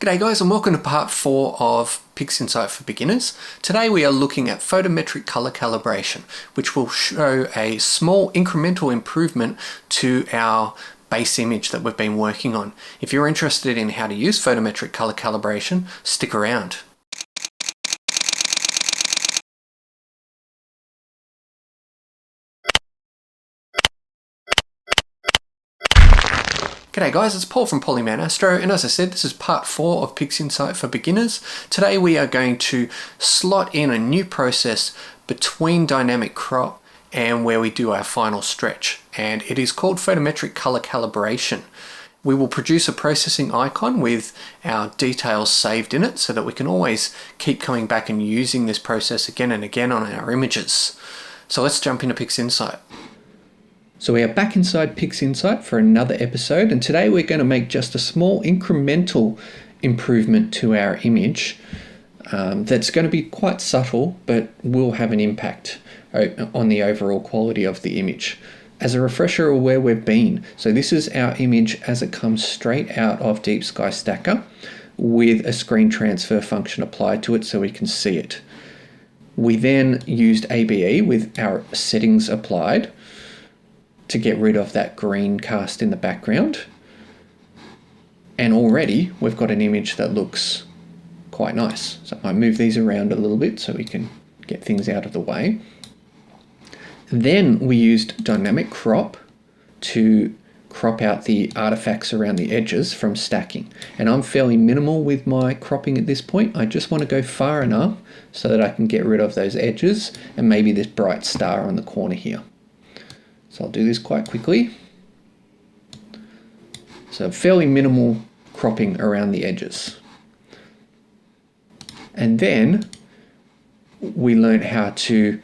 G'day guys, and welcome to part 4 of PixInsight for beginners. Today we are looking at photometric color calibration, which will show a small incremental improvement to our base image that we've been working on. If you're interested in how to use photometric color calibration, stick around. G'day guys, it's Paul from Paulyman Astro, and as I said, this is part 4 of PixInsight for beginners. Today we are going to slot in a new process between dynamic crop and where we do our final stretch, and it is called photometric color calibration. We will produce a processing icon with our details saved in it so that we can always keep coming back and using this process again and again on our images. So let's jump into PixInsight. So we are back inside PixInsight for another episode, and today we're going to make just a small incremental improvement to our image that's going to be quite subtle but will have an impact on the overall quality of the image. As a refresher of where we've been, so this is our image as it comes straight out of Deep Sky Stacker with a screen transfer function applied to it so we can see it. We then used ABE with our settings applied to get rid of that green cast in the background. And already we've got an image that looks quite nice. So I move these around a little bit so we can get things out of the way. Then we used dynamic crop to crop out the artifacts around the edges from stacking. And I'm fairly minimal with my cropping at this point. I just want to go far enough so that I can get rid of those edges and maybe this bright star on the corner here. So I'll do this quite quickly. So fairly minimal cropping around the edges. And then we learned how to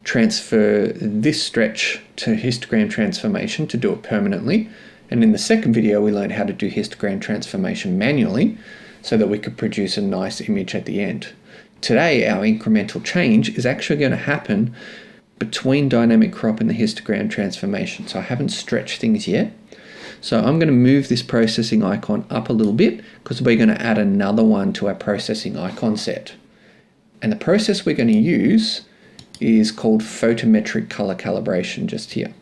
transfer this stretch to histogram transformation to do it permanently. And in the second video, we learned how to do histogram transformation manually so that we could produce a nice image at the end. Today, our incremental change is actually going to happen between dynamic crop and the histogram transformation. So I haven't stretched things yet. So I'm going to move this processing icon up a little bit because we're going to add another one to our processing icon set. And the process we're going to use is called Photometric Colour Calibration, just here.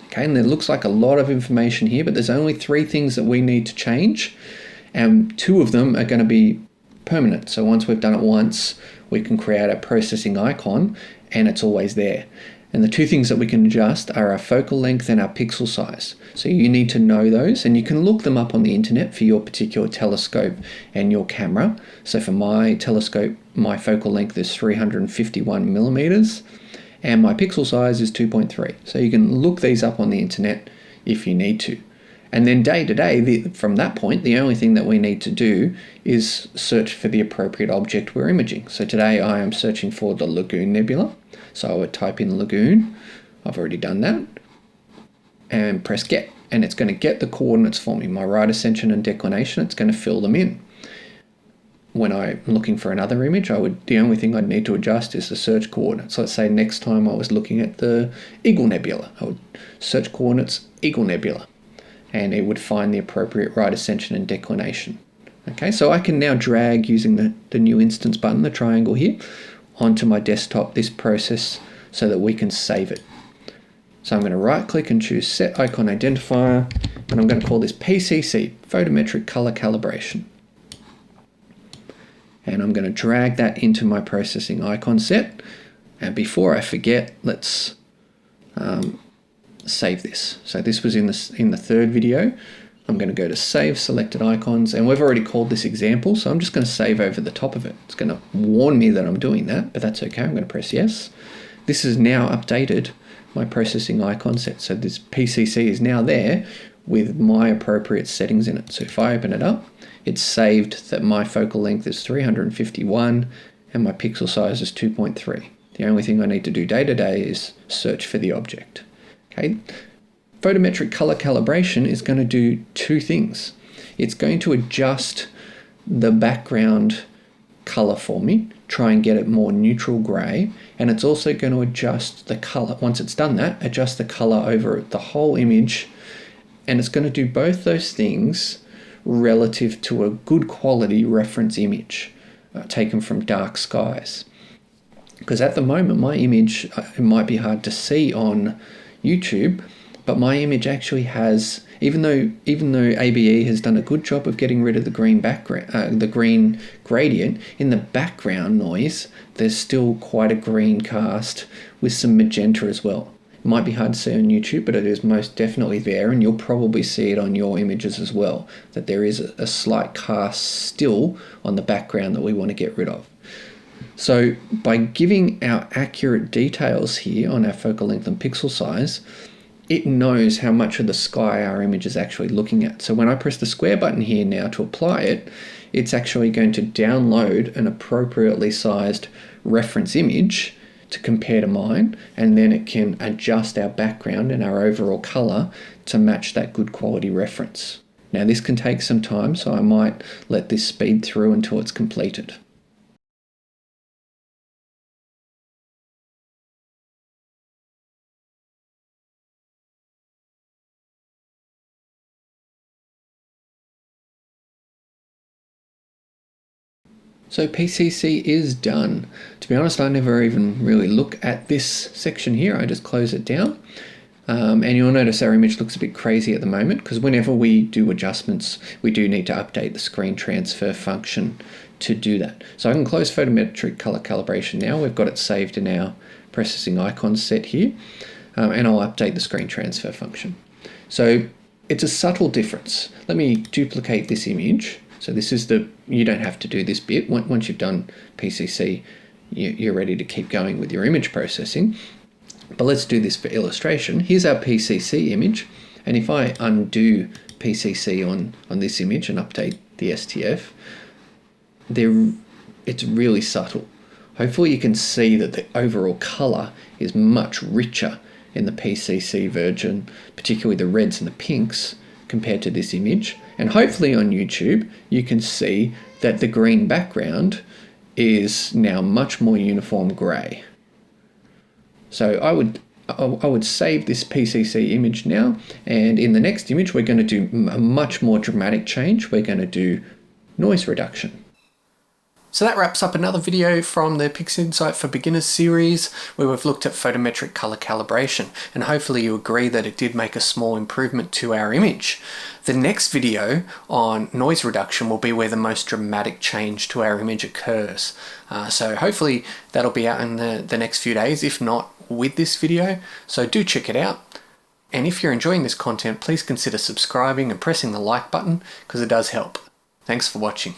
Okay, and there looks like a lot of information here, but there's only 3 things that we need to change, and 2 of them are going to be permanent. So once we've done it once, we can create a processing icon and it's always there. And the 2 things that we can adjust are our focal length and our pixel size. So you need to know those, and you can look them up on the internet for your particular telescope and your camera. So for my telescope, my focal length is 351 millimeters and my pixel size is 2.3. So you can look these up on the internet if you need to. And then day to day, from that point, the only thing that we need to do is search for the appropriate object we're imaging. So today I am searching for the Lagoon Nebula. So I would type in Lagoon, I've already done that, and press get. And it's going to get the coordinates for me, my right ascension and declination, it's going to fill them in. When I'm looking for another image, the only thing I'd need to adjust is the search coordinates. So let's say next time I was looking at the Eagle Nebula, I would search coordinates Eagle Nebula, and it would find the appropriate right ascension and declination. Okay, so I can now drag using the new instance button, the triangle here, onto my desktop this process so that we can save it. So I'm going to right click and choose Set Icon Identifier, and I'm going to call this PCC, Photometric Color Calibration. And I'm going to drag that into my processing icon set. And before I forget, let's save this. So this was in the third video. I'm going to go to Save Selected Icons, and we've already called this example, so I'm just going to save over the top of it. It's going to warn me that I'm doing that, but that's okay. I'm going to press yes. This is now updated my processing icon set. So this PCC is now there with my appropriate settings in it. So if I open it up, it's saved that my focal length is 351 and my pixel size is 2.3. The only thing I need to do day to day is search for the object. Okay. Photometric color calibration is going to do 2 things. It's going to adjust the background color for me, try and get it more neutral gray, and it's also going to adjust the color. Once it's done that, adjust the color over the whole image, and it's going to do both those things relative to a good quality reference image taken from dark skies. Because at the moment my image, it might be hard to see on YouTube, but my image actually has, even though ABE has done a good job of getting rid of the green background, the green gradient, in the background noise there's still quite a green cast with some magenta as well. It might be hard to see on YouTube, but it is most definitely there, and you'll probably see it on your images as well, that there is a slight cast still on the background that we want to get rid of. So by giving our accurate details here on our focal length and pixel size, it knows how much of the sky our image is actually looking at. So when I press the square button here now to apply it, it's actually going to download an appropriately sized reference image to compare to mine, and then it can adjust our background and our overall color to match that good quality reference. Now this can take some time, so I might let this speed through until it's completed. So PCC is done. To be honest, I never even really look at this section here. I just close it down. And you'll notice our image looks a bit crazy at the moment, because whenever we do adjustments, we do need to update the screen transfer function to do that. So I can close Photometric Colour Calibration now. We've got it saved in our processing icons set here. And I'll update the screen transfer function. So it's a subtle difference. Let me duplicate this image. So this is you don't have to do this bit. Once you've done PCC, you're ready to keep going with your image processing. But let's do this for illustration. Here's our PCC image. And if I undo PCC on this image and update the STF, it's really subtle. Hopefully you can see that the overall color is much richer in the PCC version, particularly the reds and the pinks, compared to this image. And hopefully on YouTube you can see that the green background is now much more uniform grey. So I would save this PCC image now, and in the next image we're going to do a much more dramatic change. We're going to do noise reduction. So that wraps up another video from the PixInsight for Beginners series, where we've looked at photometric colour calibration, and hopefully you agree that it did make a small improvement to our image. The next video on noise reduction will be where the most dramatic change to our image occurs. So hopefully that'll be out in the next few days, if not with this video. So do check it out. And if you're enjoying this content, please consider subscribing and pressing the like button, because it does help. Thanks for watching.